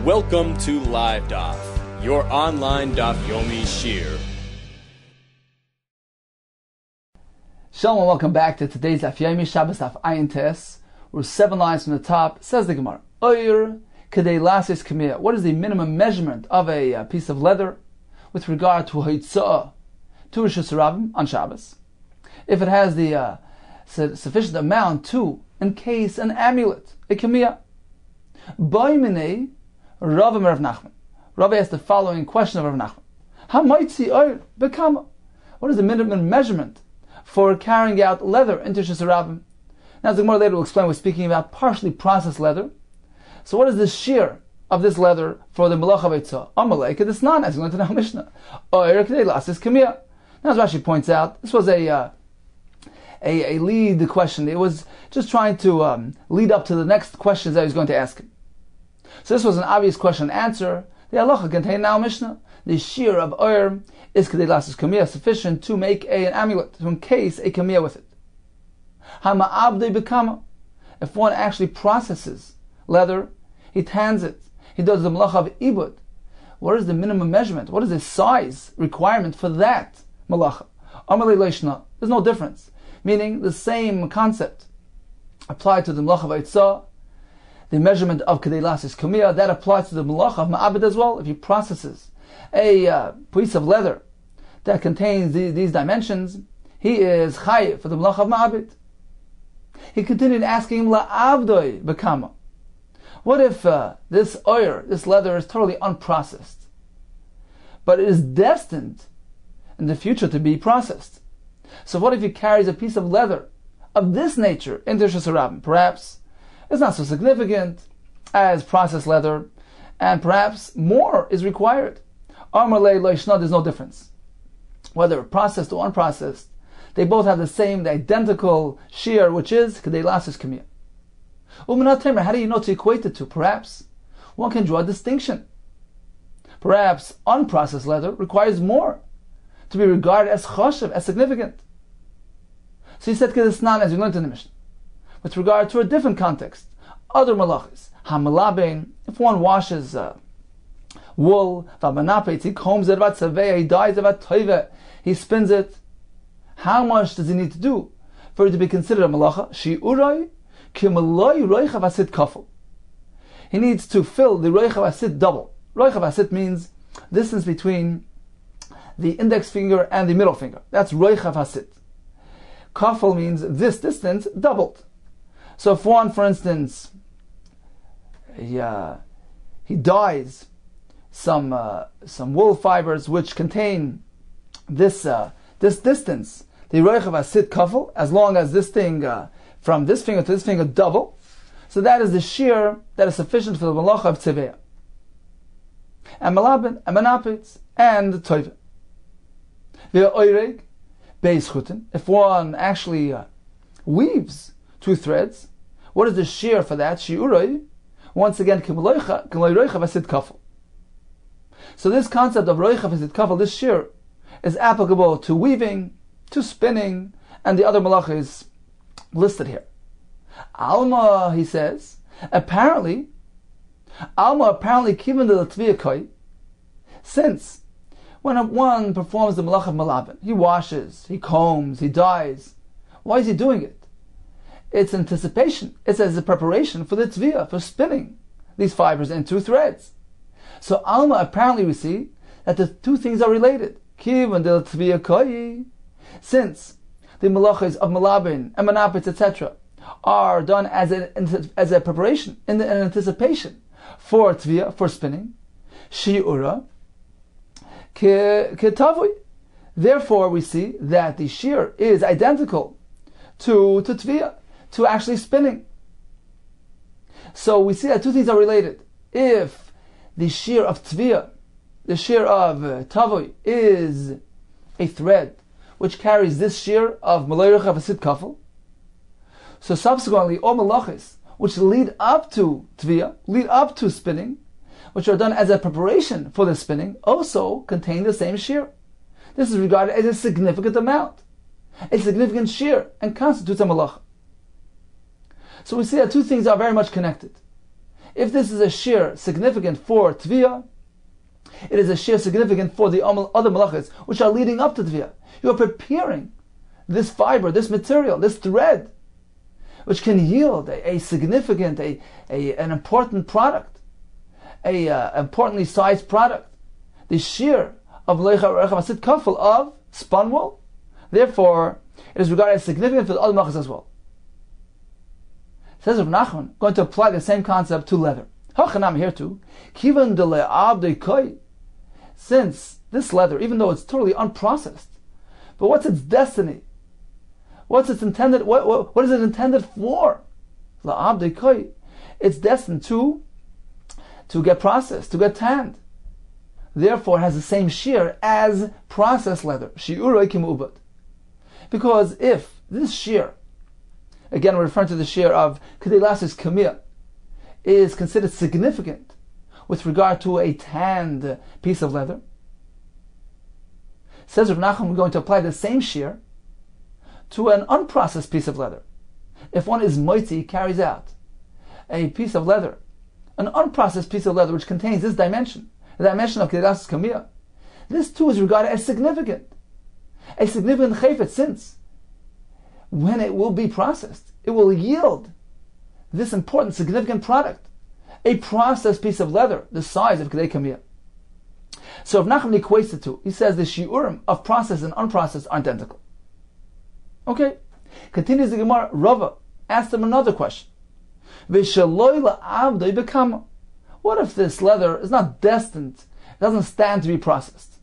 Welcome to Live Daf, your online Daf Yomi shir. Shalom and welcome back to today's Daf Yomi, Shabbos Daf Ayin Tes. We're 7 lines from the top. Says the Gemara, Oyer Kedei Lasis Kamiyah. What is the minimum measurement of a piece of leather with regard to Haitzah, to Rishus Harabim on Shabbos? If it has the sufficient amount to encase an amulet, a Kamiyah. Boiminei Rav Rav Nachman. Rav asked the following question of Rav Nachman: How might see oil become? What is the minimum measurement for carrying out leather into Rishus Harabim? Now, the Gemara later will explain we're speaking about partially processed leather. So, what is the shear of this leather for the Melach of Eitzah? Amalek Kedisnan, as we learned in our Mishnah. Oyer Kedei Lasis Kamiyah. Now, as Rashi points out, this was a lead question. It was just trying to lead up to the next questions that he was going to ask him. So this was an obvious question and answer. The halacha contained now Mishnah. The shear of oyer is kedei lasis kamiyah, sufficient to make an amulet, to encase a kamiyah with it. Hama'abdei bekama. If one actually processes leather, he tans it, he does the malacha of ibud. What is the minimum measurement? What is the size requirement for that malacha? Amalei leishna. There's no difference. Meaning the same concept applied to the malacha of Eitzah. The measurement of Kedei Lasis Kamiyah, that applies to the Malach of Ma'abed as well. If he processes a piece of leather that contains these dimensions, he is Chayiv for the Malach of Ma'abed. He continued asking him, La'avdoi Bekama. What if this oyer, this leather, is totally unprocessed, but it is destined in the future to be processed? So what if he carries a piece of leather of this nature into Rishus Harabim? Perhaps it's not so significant as processed leather, and perhaps more is required. Amarlei loishna, there's no difference. Whether processed or unprocessed, they both have the identical shear, which is kedei lasis kamiyah. U'minat, how do you know to equate the two? Perhaps one can draw a distinction. Perhaps unprocessed leather requires more to be regarded as choshev, as significant. So he said kedisnan, as we learned in the Mishnah, with regard to a different context. Other malachis, hamalabein, if one washes wool, vamanapetz, he combs it, he dyes it, he spins it. How much does he need to do for it to be considered a malacha? Shi'urai kimaloi roichav asit kafel. He needs to fill the roichav asit double. Roichav asit means distance between the index finger and the middle finger. That's roichav asit. Kafel means this distance doubled. So if one, for instance, he dyes some wool fibers which contain this distance, the roichav asit kafel, as long as this thing from this finger to this finger double, so that is the shear that is sufficient for the malacha of tzeveya, and malabin, and manapitz, and the toive. The oireg beis chutin. If one actually weaves 2 threads, what is the shear for that? Shi'uroi, once again, kimloi roichav asid kafel. So this concept of roichav asid kafel, this shear, is applicable to weaving, to spinning, and the other malachas listed here. Alma, he says, apparently, kiven de l'tviyakoi, since when one performs the malach of malabin, he washes, he combs, he dyes. Why is he doing it? It's anticipation. It's as a preparation for the tviyah, for spinning these fibers into threads. So Alma, apparently we see that the two things are related. Kivan de tviyah koi, since the malachas of malabin and manapitz, etc., are done as a preparation, in an anticipation for tviyah, for spinning. Shi'ura ketavui. Therefore, we see that the shear is identical to tviyah, to actually spinning. So we see that two things are related. If the shear of tviyah, the shear of tavui, is a thread which carries this shear of malay roichav asid kafel, so subsequently all malachis which lead up to tviyah, lead up to spinning, which are done as a preparation for the spinning, also contain the same shear. This is regarded as a significant amount, a significant shear, and constitutes a malacha. So we see that two things are very much connected. If this is a shear significant for Tviyah, it is a shear significant for the other malachas which are leading up to Tviyah. You are preparing this fiber, this material, this thread, which can yield a significant, an important product, importantly sized product. The shear of Leicha Recha Masid Kafel of spun wool. Therefore, it is regarded as significant for the other malachas as well. Says Rav Nachman, going to apply the same concept to leather. Hachanam here too. Kivan de le'abdei koi. Since this leather, even though it's totally unprocessed, but what's its destiny? What's its intended? What is it intended for? Le'abdei koi. It's destined to get processed, to get tanned. Therefore, it has the same shear as processed leather. Shi'uroi kimubad. Because if this shear, again we're referring to the shear of Kedei Lasis Kamiyah, is considered significant with regard to a tanned piece of leather, says Rav Nachman, we're going to apply the same shear to an unprocessed piece of leather. If one is moitzi, carries out a piece of leather, an unprocessed piece of leather which contains this dimension, the dimension of Kedei Lasis Kamiyah, this too is regarded as significant. A significant chayfet, since when it will be processed, it will yield this important, significant product, a processed piece of leather, the size of Kedei Kamiyah. So if Nachman equates the two, he says the shiurim of processed and unprocessed are identical. Okay, continues the Gemara. Rava asked him another question. What if this leather is not destined, it doesn't stand to be processed?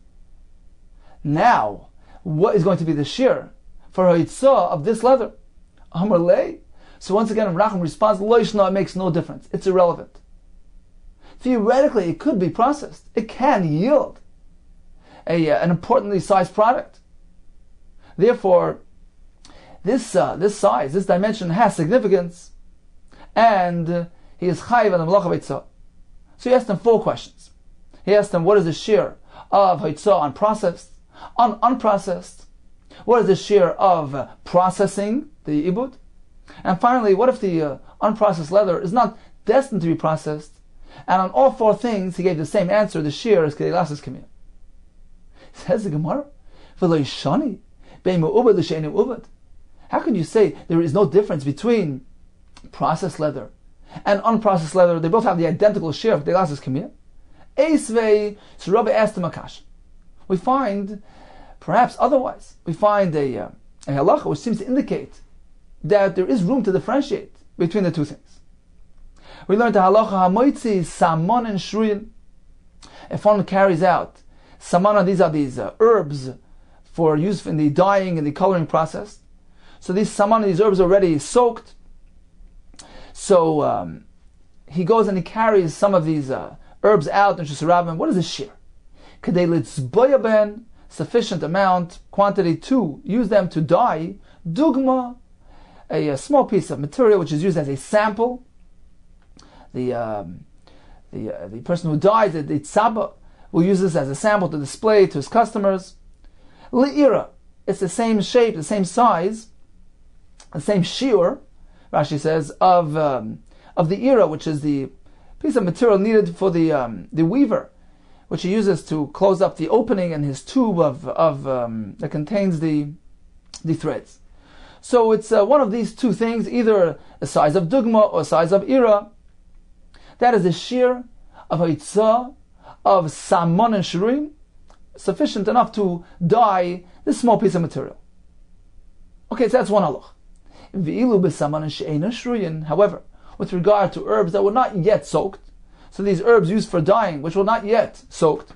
Now, what is going to be the shear for haitzah of this leather? Amar lei. So once again, Racham responds, Lo yishna, it makes no difference. It's irrelevant. Theoretically, it could be processed. It can yield an importantly sized product. Therefore, this size, this dimension has significance, and he is chayiv on the malacha haitzah. So he asked him 4 questions. He asked him, what is the shear of haitzah on processed? On unprocessed, what is the shear of processing the ibud? And finally, what if the unprocessed leather is not destined to be processed? And on all 4 things, he gave the same answer: the shear is Kedei Lasis Kamiyah. Says the Gemara, how can you say there is no difference between processed leather and unprocessed leather? They both have the identical shear of Kedei Lasis Kamiyah. Eisvei, so Rabbi asked him a kasha. We find, perhaps otherwise, we find a halacha which seems to indicate that there is room to differentiate between the 2 things. We learned the halacha hamoitzi samon and shruyin. If one carries out samana, these are these herbs for use in the dyeing and the coloring process. So these samana, these herbs are already soaked. So he goes and he carries some of these herbs out and shusarabim. What is the shear? Kedei litzboya ben, sufficient amount, quantity to use them to dye. Dugma, a small piece of material which is used as a sample. The person who dyes, the tzaba, will use this as a sample to display to his customers. Le'ira, it's the same shape, the same size, the same shiur, Rashi says, of the ira, which is the piece of material needed for the weaver, which he uses to close up the opening in his tube that contains the threads. So it's one of these 2 things, either a size of dugma or a size of ira. That is the shear of haitzah of samon and shruim, sufficient enough to dye this small piece of material. Okay, so that's one halach. V'ilu b'samon and she'eina shruyin. However, with regard to herbs that were not yet soaked, so these herbs used for dyeing, which were not yet soaked,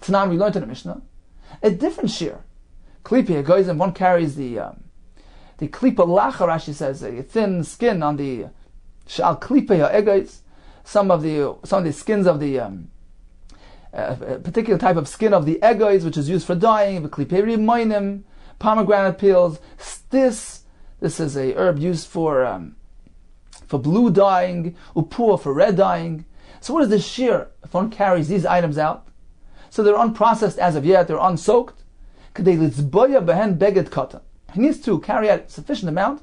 Tanan, we learned in the Mishnah, a different shear. Klipi hagoyzim, one carries the klipa lacha, Rashi says, a thin skin on the shal klipa ha'egoyz, some of the skins of the a particular type of skin of the egoiz, which is used for dyeing, the kliperi moinim, pomegranate peels. This is a herb used for blue dyeing, upua for red dyeing. So what is the shear if one carries these items out? So they're unprocessed as of yet, they're unsoaked. He needs to carry out sufficient amount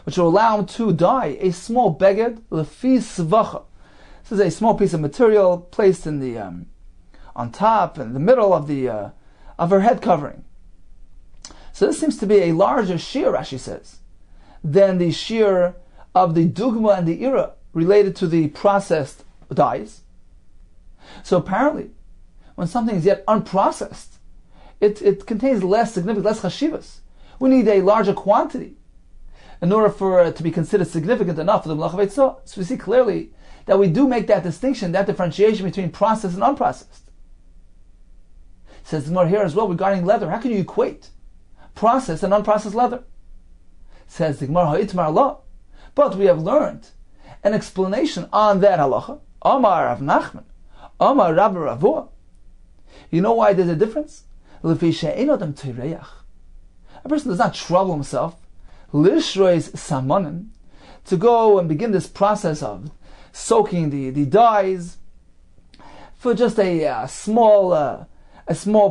which will allow him to dye a small beged lefi svacha. This is a small piece of material placed in the on top in the middle of the of her head covering. So this seems to be a larger shear, Rashi says, than the shear of the dugma and the ira related to the processed dyes. So apparently, when something is yet unprocessed, it contains less significant, less chashivas. We need a larger quantity in order for it to be considered significant enough for the Melacha Veitzah. So we see clearly that we do make that distinction, that differentiation between processed and unprocessed. Says the Gemara here as well regarding leather. How can you equate processed and unprocessed leather? Says the Gemara, Ha'itmar Allah. But we have learned an explanation on that halacha. Amar Rav Nachman, Amar Rabbi Ravua. You know why there's a difference? A person does not trouble himself lishrois samanim, to go and begin this process of soaking the dyes for just a small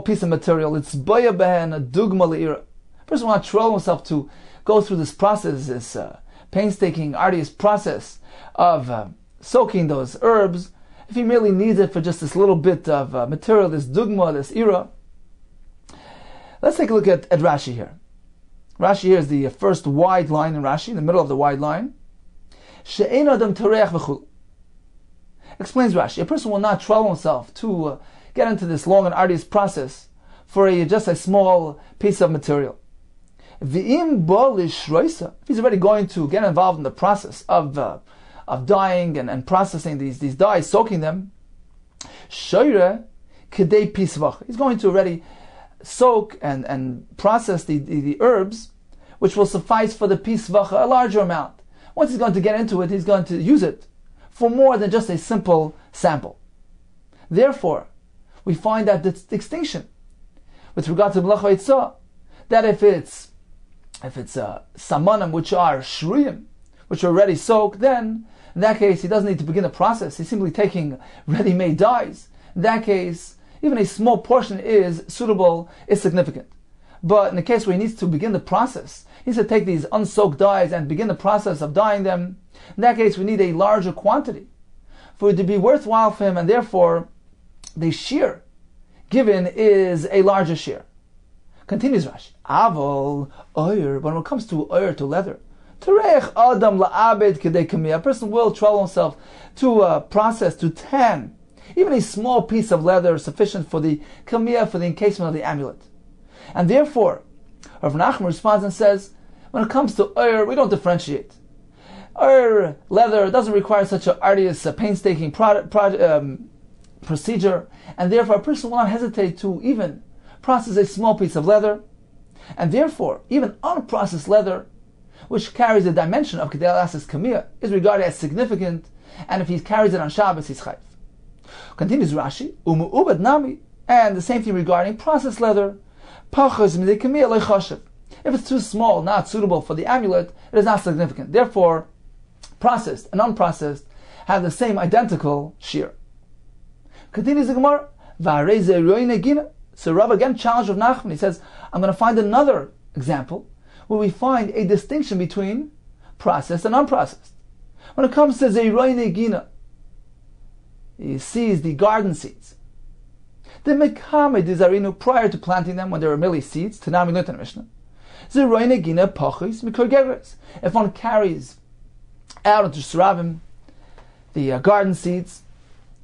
piece of material. It's baya behen a dugma le'ira. A person will not trouble himself to go through this process, this painstaking, arduous process of soaking those herbs, if he merely needs it for just this little bit of material, this dugma, this ira. Let's take a look at Rashi here. Rashi here is the first wide line in Rashi, in the middle of the wide line. She'ein adam tereach v'chul. Explains Rashi, a person will not trouble himself to get into this long and arduous process for just a small piece of material. V'im bo lishroisa, if he's already going to get involved in the process of dyeing and processing these dyes, soaking them, shoyre kedei pisvach, he's going to already soak and process the herbs, which will suffice for the pisvach, a larger amount. Once he's going to get into it, he's going to use it for more than just a simple sample. Therefore, we find that the distinction with regard to Melacha Veitzah, that if it's samanim which are shruyim, which are already soaked, then in that case he doesn't need to begin the process. He's simply taking ready-made dyes. In that case, even a small portion is suitable, is significant. But in the case where he needs to begin the process, he needs to take these unsoaked dyes and begin the process of dyeing them. In that case, we need a larger quantity for it to be worthwhile for him, and therefore the shear given is a larger shear. Continues Rashi. Avol oyer, but when it comes to oyer, to leather, terech adam la'abed kedei kamiyah, a person will trouble himself to process, to tan even a small piece of leather sufficient for the kamiyah, for the encasement of the amulet. And therefore, Rav Nachman responds and says, when it comes to oyer, we don't differentiate. Oyer leather doesn't require such an arduous, painstaking procedure, and therefore a person will not hesitate to even process a small piece of leather, and therefore even unprocessed leather, which carries the dimension of kedei lasis kamiyah, is regarded as significant, and if he carries it on Shabbos, he's chayv. Continues Rashi, umu'ubad nami, and the same thing regarding processed leather. Pachas midei kamiyah lo chashiv. If it's too small, not suitable for the amulet, it is not significant. Therefore, processed and unprocessed have the same identical shear. Continues the Gemara, v'arei ze roine gina. So Rav again challenged Rav Nachman. He says, I'm going to find another example where we find a distinction between processed and unprocessed. When it comes to zeiroine gina, he sees the garden seeds. The mekame dizarinu, prior to planting them, when they were merely seeds, Tanami learned in the Mishnah. Zeiroine gina pachis mikor geres. If one carries out into Sravim the garden seeds,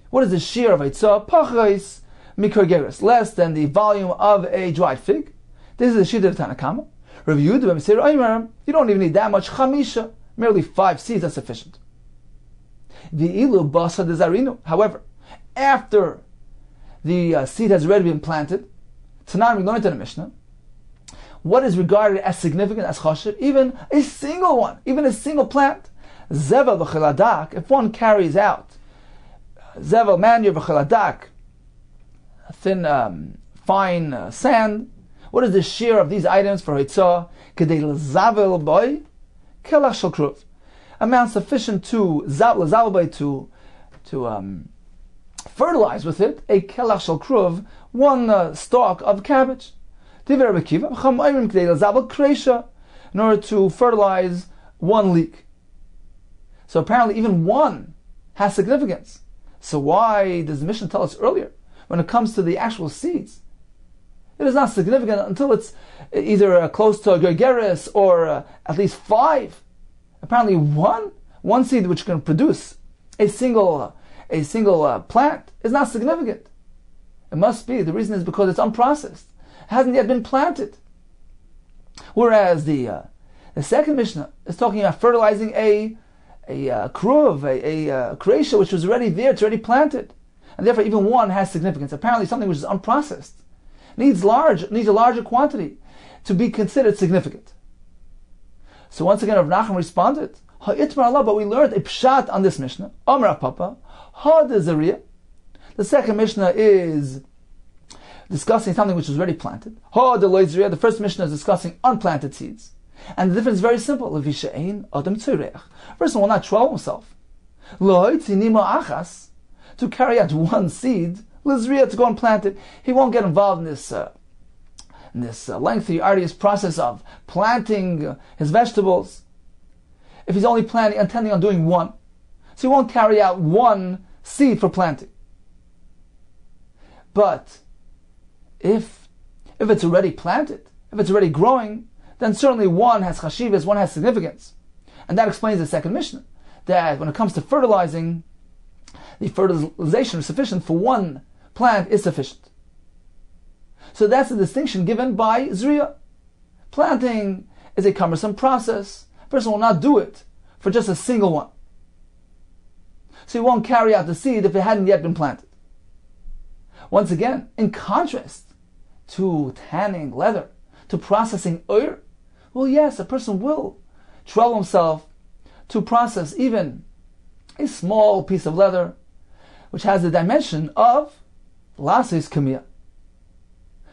what is the shear of Eitzah? Pachis mikor geres, less than the volume of a dried fig. This is the shear of Tanakama. Reviewed by Mr. Aymaram, you don't even need that much. Chamisha, merely 5 seeds are sufficient. The ilu basa dezarinu. However, after the seed has already been planted, Tanan we learned in the Mishnah, what is regarded as significant, as chashiv, even a single one, even a single plant. Zevel v'cheladak, if one carries out zevel manure v'cheladak, thin, fine sand, what is the shear of these items for Hitzah? Kedei l'zavel boy, kelach shel kruv. Amount sufficient to l'zavel boy, to fertilize with it a kelach shel kruv, one stalk of cabbage. Divrei Rabbi Akiva, cham oyrim kedei l'zavel kreisha, in order to fertilize one leak. So apparently even one has significance. So why does the Mishnah tell us earlier, when it comes to the actual seeds, it is not significant until it's either close to a gergeris or at least 5. Apparently one seed which can produce a single plant is not significant. It must be, the reason is because it's unprocessed. It hasn't yet been planted. Whereas the second Mishnah is talking about fertilizing a kruv, a creation which was already there, it's already planted. And therefore even one has significance. Apparently something which is unprocessed needs a larger quantity to be considered significant. So once again Rav Nachman responded, Ha'itmar Allah, but we learned a pshat on this Mishnah. Amar Papa, Ha'dezariya. The second Mishnah is discussing something which was already planted. Ha'deloizariya. The first Mishnah is discussing unplanted seeds. And the difference is very simple. Levishain adam tzorech. A person will not trouble himself to carry out one seed, lizriya, to go and plant it. He won't get involved in this lengthy, arduous process of planting his vegetables. If he's only intending on doing one, so he won't carry out one seed for planting. But if it's already planted, if it's already growing, then certainly one has chashivas, one has significance. And that explains the second Mishnah, that when it comes to fertilizing, the fertilization is sufficient for one plant is sufficient. So that's the distinction given by Zriya. Planting is a cumbersome process. A person will not do it for just a single one. So he won't carry out the seed if it hadn't yet been planted. Once again, in contrast to tanning leather, to processing oil, well, yes, a person will trouble himself to process even a small piece of leather which has the dimension of lasis kamiyah.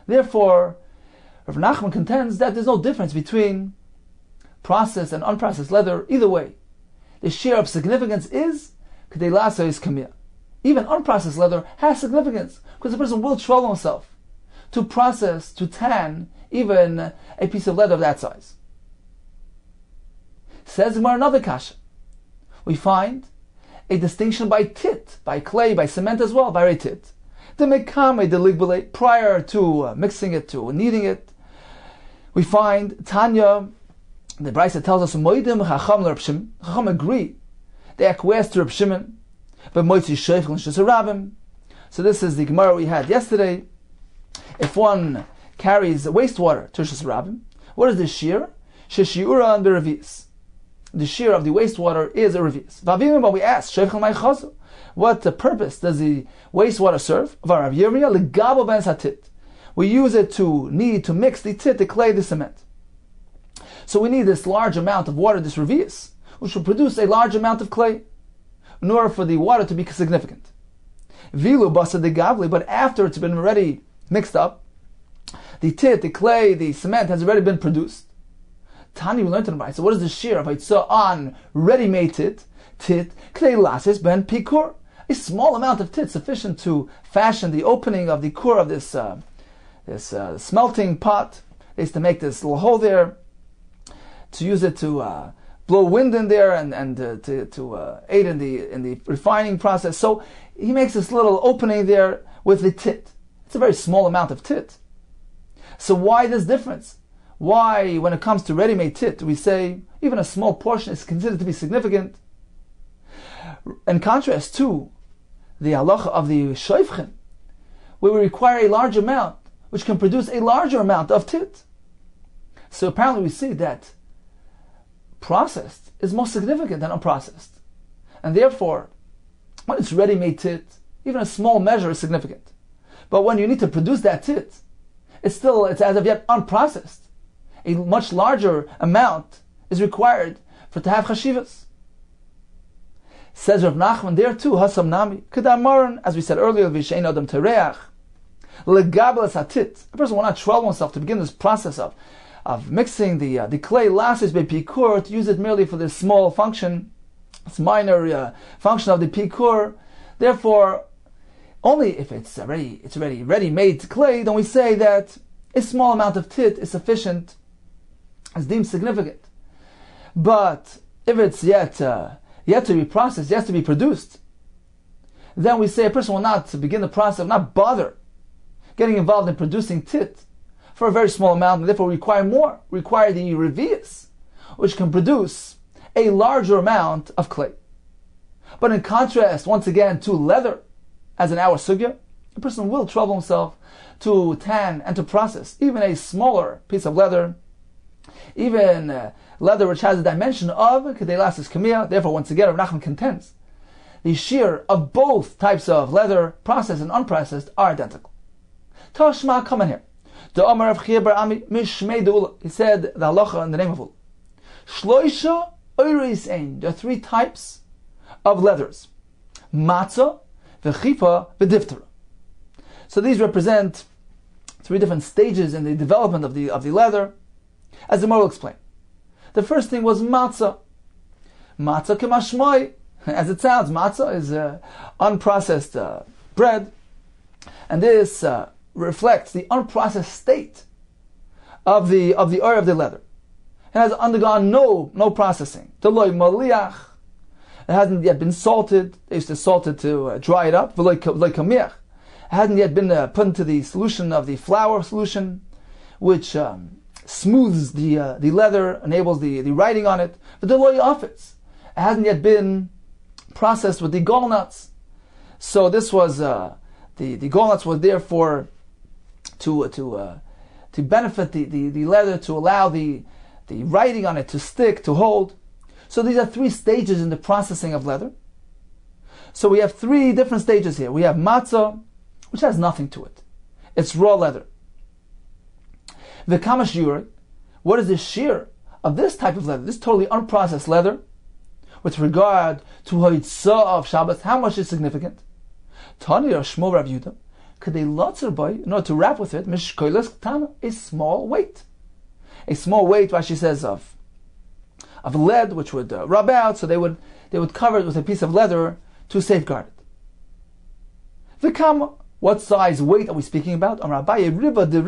Therefore, Rav Nachman contends that there's no difference between processed and unprocessed leather. Either way, the share of significance is kedei lasis kamiyah. Even unprocessed leather has significance because the person will trouble himself to process, to tan even a piece of leather of that size. Says Gemara another kasha. We find a distinction by tit, by clay, by cement as well, by tit. The mekame, the ligbele, prior to mixing it, to kneading it, we find Tanya, the Brisa tells us, Moedim chacham l'Reb Shimon, chacham agree, they acquiesce to Reb Shimon, but moitzi sheifel and shesarabim. So this is the Gemara we had yesterday. If one carries wastewater to shesarabim, what is the shear? Sheshiura and beravis. The shear of the wastewater is a revius. But we ask, what purpose does the wastewater serve? We use it to mix the tit, the clay, the cement. So we need this large amount of water, this revius, which will produce a large amount of clay, in order for the water to be significant. But after it's been already mixed up, the tit, the clay, the cement has already been produced. Tani, we learned in the Brisa. So what is the shear of Haitzah on ready-made tit? Klei lasis ben pikur. A small amount of tit sufficient to fashion the opening of the core of this smelting pot. They used to make this little hole there to use it to blow wind in there and to aid in the refining process. So he makes this little opening there with the tit. It's a very small amount of tit. So why this difference? Why, when it comes to ready-made tit, we say even a small portion is considered to be significant? In contrast to the halacha of the shoifchen, where we require a large amount, which can produce a larger amount of tit. So apparently we see that processed is more significant than unprocessed. And therefore, when it's ready-made tit, even a small measure is significant. But when you need to produce that tit, it's as of yet unprocessed. A much larger amount is required for to have chashivas. Says Rav Nachman there too, Hasam Nami, Kedamaran, as we said earlier, Vishain Adam Tereach, Legablas Hatit. A person will not trouble himself to begin this process of mixing the clay lasis by pikur, to use it merely for this small function, this minor function of the pikur. Therefore, only if it's already ready-made clay, then we say that a small amount of tit is sufficient, is deemed significant. But if it's yet to be processed, yet to be produced, then we say a person will not begin the process, not bother getting involved in producing tit for a very small amount, and therefore require the revius, which can produce a larger amount of clay. But in contrast, once again, to leather, as in our sugya, a person will trouble himself to tan and to process even a smaller piece of leather, even leather which has a dimension of kedei lasis kamiyah. Therefore, once again, Rav Nachman contends the shear of both types of leather, processed and unprocessed, are identical. Tashma, come in here. The Amar of Chia bar Ami mishmei deula. He said the halacha in the name of Ula. Shloisha oiris ein. There are three types of leathers: matzah, v'chipa, v'diftera. So these represent three different stages in the development of the leather, as the Gemara will explain. The first thing was matzah. Matzah kemashmoi. As it sounds, matzah is unprocessed bread, and this reflects the unprocessed state of the oil of the leather. It has undergone no processing. Deloy maliach. It hasn't yet been salted. They used to salt it to dry it up. Veloy kamiach. It hasn't yet been put into the solution of the flour solution, which smooths the leather, enables the writing on it. But deloy afetz. It hasn't yet been processed with the gall nuts. So this was the gall nuts were there for to benefit the leather, to allow the writing on it to stick, to hold. So these are three stages in the processing of leather. So we have three different stages here. We have matzah, which has nothing to it. It's raw leather. The kamashur, what is the shear of this type of leather, this totally unprocessed leather, with regard to hoitzah of Shabbos? How much is significant? Tani or Shmuel Rav Yehuda, could they lotzer boy in order to wrap with it mishkoilas tana, a small weight, Rashi says of lead, which would rub out, so they would cover it with a piece of leather to safeguard it. The kama, what size weight are we speaking about? Amrabaye riva de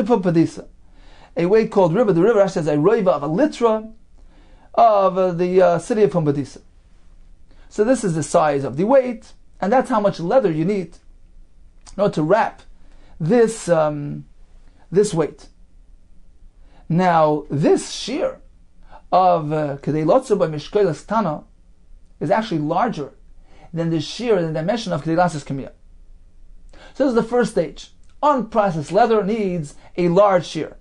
pumpadisa, a weight called riva. The river Rashi says a riva of a litra of the city of Pumbedisa. So this is the size of the weight, and that's how much leather you need in order to wrap this weight. Now, this shear of Kedei Lotzer by Mishkoilas Tana is actually larger than the shear in the dimension of Kedei Lasis Kamiyah. So this is the first stage. Unprocessed leather needs a large shear.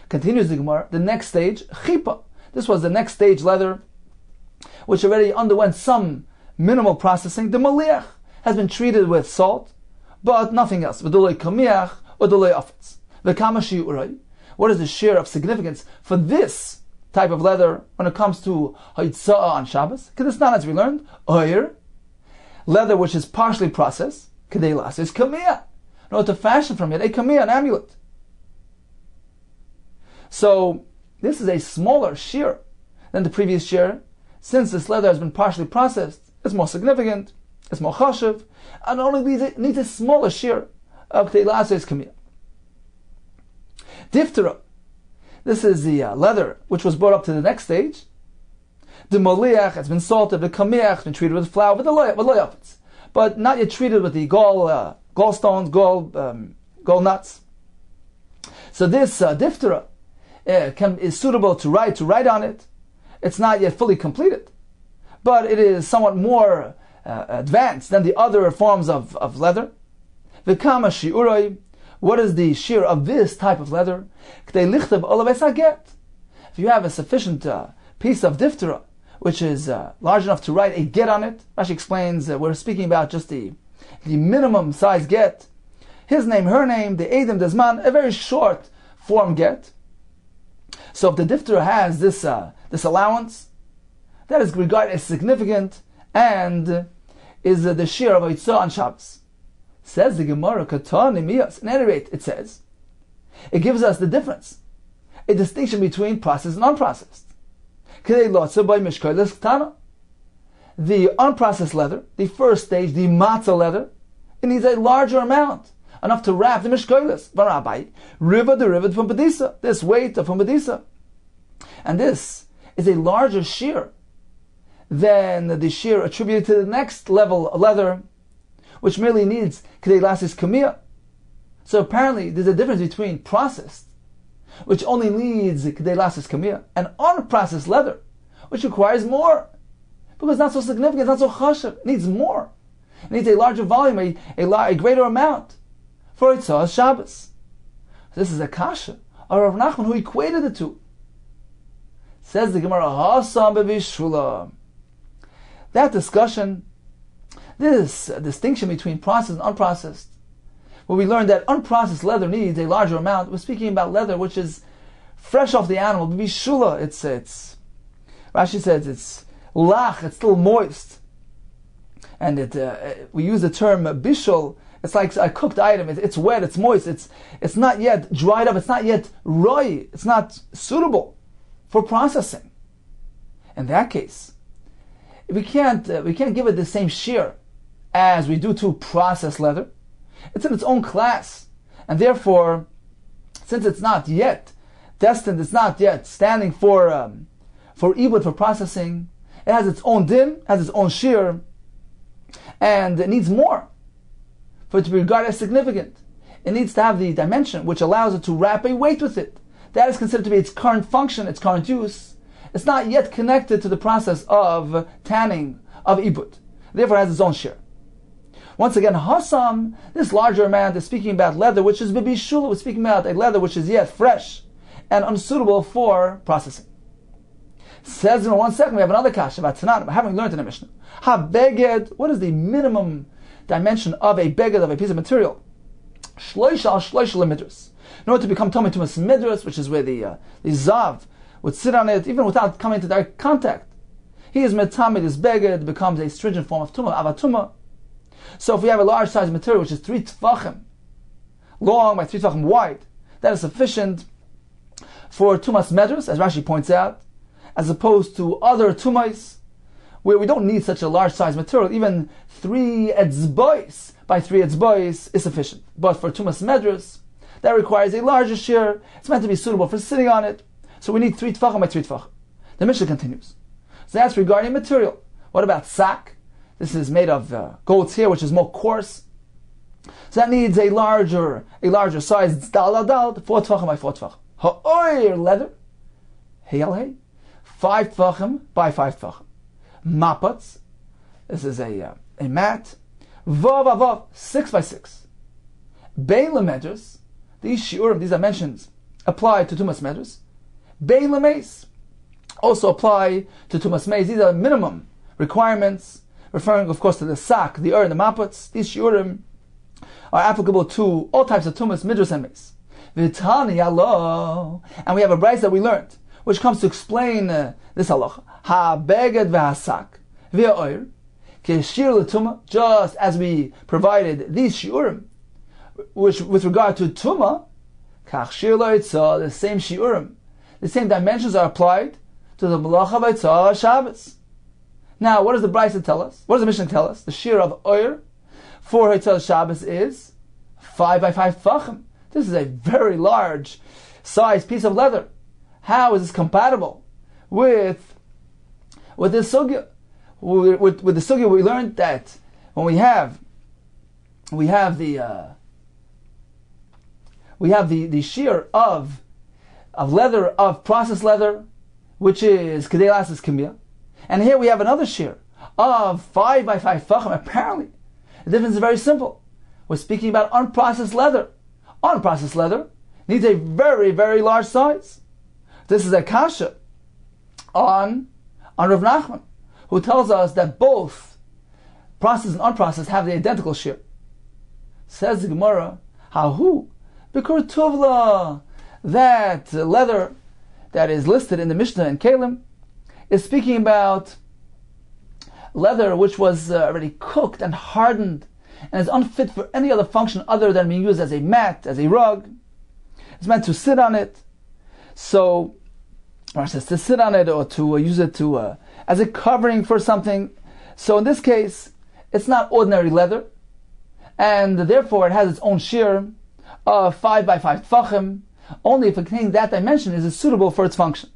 Continues the Gemara. The next stage, Chipa. This was the next stage leather, which already underwent some minimal processing. The maliach has been treated with salt, but nothing else. V'dolei kamiach or dolei afetz. V'kamashi uray. What is the share of significance for this type of leather when it comes to hoitzah on Shabbos? Because it's not, as we learned, oyer, leather which is partially processed. Kedei lasis kamiyah. In order to fashion from it a kamiyah, an amulet. So this is a smaller shear than the previous shear. Since this leather has been partially processed, it's more significant, it's more chashuv, and only needs a smaller shear of Kedei lasis kamiyah. Diftera. This is the leather which was brought up to the next stage. The moliach has been salted. The kamiach has been treated with flour, with the loyafets, but not yet treated with the gallstones, gall nuts. So this diftera is suitable to write on it. It's not yet fully completed, but it is somewhat more advanced than the other forms of leather. The kama shiurai. What is the shear of this type of leather? If you have a sufficient piece of diftera, which is large enough to write a get on it, Rashi explains we're speaking about just the minimum size get. His name, her name, the Edom, the Zman, a very short form get. So if the diftera has this allowance, that is regarded as significant and is the shear of Eitzah on Shabbos. Says the Gemara, Katan Emiyas. In any rate, it says, it gives us the difference, a distinction between processed and unprocessed. The unprocessed leather, the first stage, the matzah leather, it needs a larger amount, enough to wrap the mishkoilas. Riva from Padisa, this weight of Padisa. And this is a larger shear than the shear attributed to the next level of leather, which merely needs Kedei Lasis Kamiyah. So apparently there's a difference between processed, which only needs Kedei Lasis Kamiyah, and unprocessed leather, which requires more. Because it's not so significant, it's not so chashav, it needs more. It needs a larger volume, a greater amount for Itzah Shabbos. This is a kasha of Rav Nachman, who equated the two. Says the Gemara, Hasam b'bishula. That discussion, this distinction between processed and unprocessed, where we learned that unprocessed leather needs a larger amount, we're speaking about leather which is fresh off the animal, b'bishula. It's Rashi says it's lach, it's still moist. And we use the term bishul. It's like a cooked item. It's wet. It's moist. It's not yet dried up. It's not yet roi. It's not suitable for processing. In that case, we can't give it the same shear as we do to processed leather. It's in its own class, and therefore, since it's not yet destined, it's not yet standing for ibud, for processing. It has its own din, has its own shear, and it needs more for it to be regarded as significant. It needs to have the dimension which allows it to wrap a weight with it. That is considered to be its current function, its current use. It's not yet connected to the process of tanning, of ibud. Therefore it has its own share. Once again, Hassam, this larger amount, is speaking about leather which is bibishula, is speaking about a leather which is yet fresh and unsuitable for processing. Says in 1 second, we have another kasha about Tananim, having learned in the Mishnah. Ha-beged, what is the minimum dimension of a beged, of a piece of material? Shloisha lemidras. In order to become Tomei Tumas Midras, which is where the Zav would sit on it, even without coming into direct contact. He is Metame, this beged becomes a stringent form of Tumah, Avatuma. So if we have a large size material, which is 3 tfachim long by 3 tfachim wide, that is sufficient for Tumas Medras, as Rashi points out, as opposed to other tumais, where we don't need such a large size material. Even 3 etzbois by 3 etzbois is sufficient. But for Tumas Medras, that requires a larger shear. It's meant to be suitable for sitting on it. So we need 3 tfachim by 3 tfachim. The Mishnah continues. So that's regarding material. What about sak? This is made of goat's hair, which is more coarse. So that needs a larger size. It's dal 4 tfachim by 4 tfachim. Ha'oir, leather. Heyal hey. 5 tfachim by 5 tfachim. Mapats. This is a mat. Vav 6 by 6. Bein lemedras. These shiurim, these dimensions, apply to Tumas Medras. Bein lemeis also apply to Tumas Meis. These are minimum requirements, referring, of course, to the sak, the and the mapats. These shiurim are applicable to all types of Tumas, Midras, and Meis. V'tani Allah, and we have a brayz that we learned, which comes to explain this halacha. Ha-beged v'ha-sak v'ha-oir k'shir l'tumah, just as we provided these shiurim, which with regard to Tumah, kach shir lo'itzah, the same shiurim, the same dimensions are applied to the Malacha v'Itzah Shabbos. Now, what does the Brisa tell us? What does the Mishnah tell us? The shear of Oir for Itzah Shabbos is 5 by 5 tfachim. This is a very large size piece of leather. How is this compatible with this sugya? With the sugya, we learned that when we have the shear of leather, of processed leather, which is Kedei Lasis Kamiyah. And here we have another shear of 5 by 5 tfachim. Apparently, the difference is very simple. We're speaking about unprocessed leather. Unprocessed leather needs a very, very large size. This is a kasha on Rav Nachman, who tells us that both processed and unprocessed have the identical shear. Says the Gemara, Hahu, Bikur Tuvla, that leather that is listed in the Mishnah and Kalim is speaking about leather which was already cooked and hardened and is unfit for any other function other than being used as a mat, as a rug. It's meant to sit on it. So, or it says to sit on it or to use it to as a covering for something. So in this case, it's not ordinary leather, and therefore it has its own shear of 5 by 5 tfachim. Only if it contains that dimension is it suitable for its function.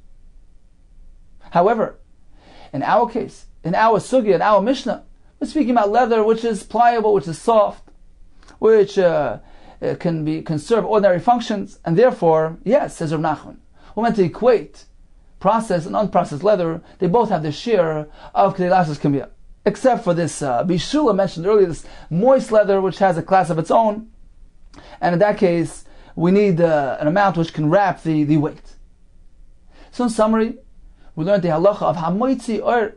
However, in our case, in our sugya, in our Mishnah, we're speaking about leather which is pliable, which is soft, which can serve ordinary functions, and therefore, yes, says Rav Nachman, we're meant to equate processed and unprocessed leather. They both have the share of Kedei Lashes Kamiyah, except for this Bishula mentioned earlier, this moist leather, which has a class of its own, and in that case, we need an amount which can wrap the weight. So in summary, we learned the halacha of Hamoitzi Or,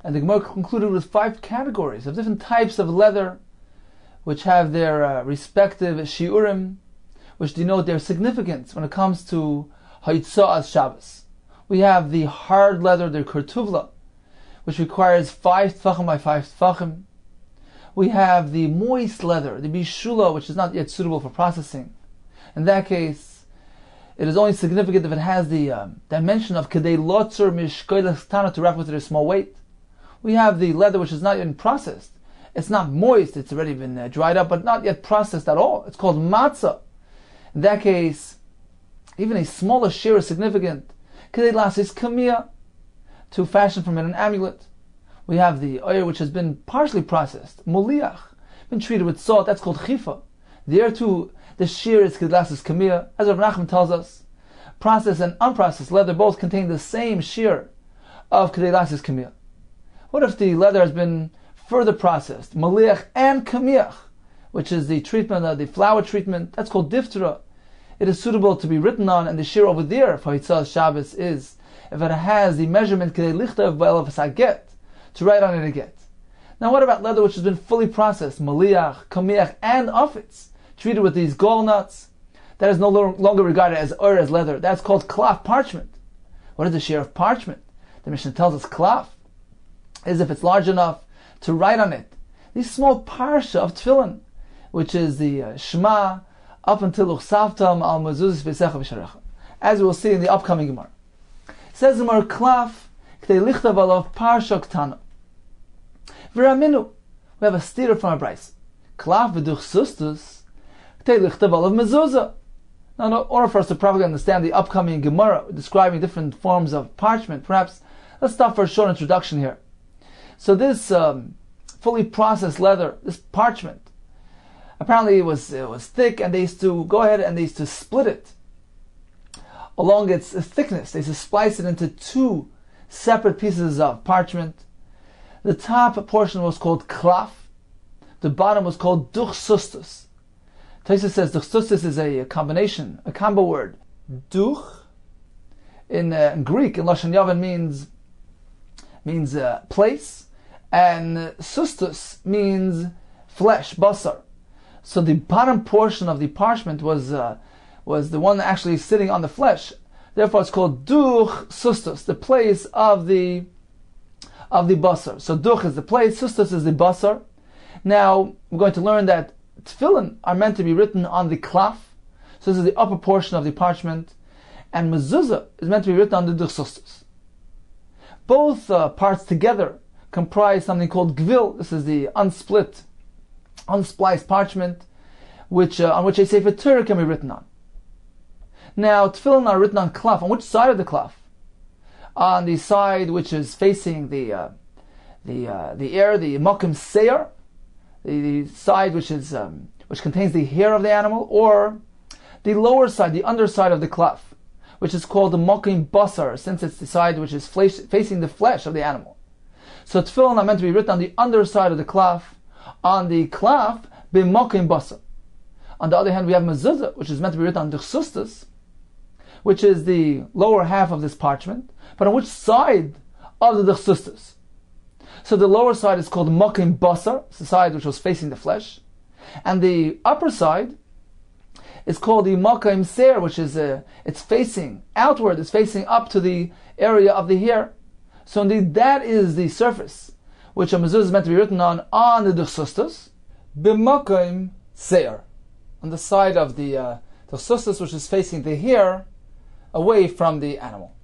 and the Gemara concluded with 5 categories of different types of leather, which have their respective shiurim, which denote their significance when it comes to Haitza'as Shabbos. We have the hard leather, the kurtuvla, which requires 5 tfachim by 5 tfachim. We have the moist leather, the bishula, which is not yet suitable for processing. In that case, it is only significant if it has the dimension of kedei lotzer mishkoilach tana, to wrap with it a small weight. We have the leather which is not yet processed. It's not moist, it's already been dried up, but not yet processed at all. It's called matzah. In that case, even a smaller share is significant. Kedei lasis kamiyah, to fashion from it an amulet. We have the oil which has been partially processed, moliach, been treated with salt, that's called chifa. There too, the shear is kedei lasis kamiyah. As Rav Nachman tells us, processed and unprocessed leather both contain the same shear of kedei lasis kamiyah. What if the leather has been further processed, moliach and kamiyah, which is the treatment, the flour treatment, that's called diftera. It is suitable to be written on, and the shear over there for Hitzah Shabbos is, if it has the measurement kedei lichtav ba'elav saget, to write on it a get. Now what about leather which has been fully processed, maliach, kamiach, and afitz, treated with these gall nuts? That is no longer regarded as as leather. That's called cloth parchment. What is the share of parchment? The Mishnah tells us cloth is if it's large enough to write on it the small parsha of tefillin, which is the Shema, up until Uchsavtam al mezuzis b'secha v'sharecha, as we will see in the upcoming Gemara. It says in Gemara, klaf k'tei lichtav alav parsha ktana. V'raminu, we have a steer from a brayso. Klaf v'duch sustus k'tei lichtav alav mezuzah. Now, in order for us to properly understand the upcoming Gemara describing different forms of parchment, perhaps let's stop for a short introduction here. So this fully processed leather, this parchment, apparently it was thick, and they used to go ahead and they used to split it along its thickness. They used to splice it into 2 separate pieces of parchment. The top portion was called klaf. The bottom was called duch sustus. Taisa says duch sustus is a combination, a combo word. Duch in Greek, in Lashon Yavan, means place, and sustus means flesh, basar. So the bottom portion of the parchment was the one actually sitting on the flesh. Therefore, it's called duch sustus, the place of the basar. So duch is the place, sustus is the basar. Now we're going to learn that tefillin are meant to be written on the klaf. So this is the upper portion of the parchment, and mezuzah is meant to be written on the duch sustus. Both parts together comprise something called gvil. This is the unspliced parchment, which on which a Sefer Torah can be written on. Now, tefillin are written on klaf. On which side of the klaf? On the side which is facing the air, the mokim seir, the side which contains the hair of the animal, or the lower side, the underside of the klaf, which is called the mokim basar, since it's the side which is facing the flesh of the animal. So tefillin are meant to be written on the underside of the klaf. On the klaf, b'mokim basar. On the other hand, we have mezuzah, which is meant to be written on the sustus, which is the lower half of this parchment. But on which side of the sustus? So the lower side is called mokim basar, it's the side which was facing the flesh, and the upper side is called the mokim seir, which is it's facing outward, it's facing up to the area of the hair. So indeed, that is the surface which a mezuzah is meant to be written on the duch sustus, b'mokim seir, on the side of the sustus which is facing the hair, away from the animal.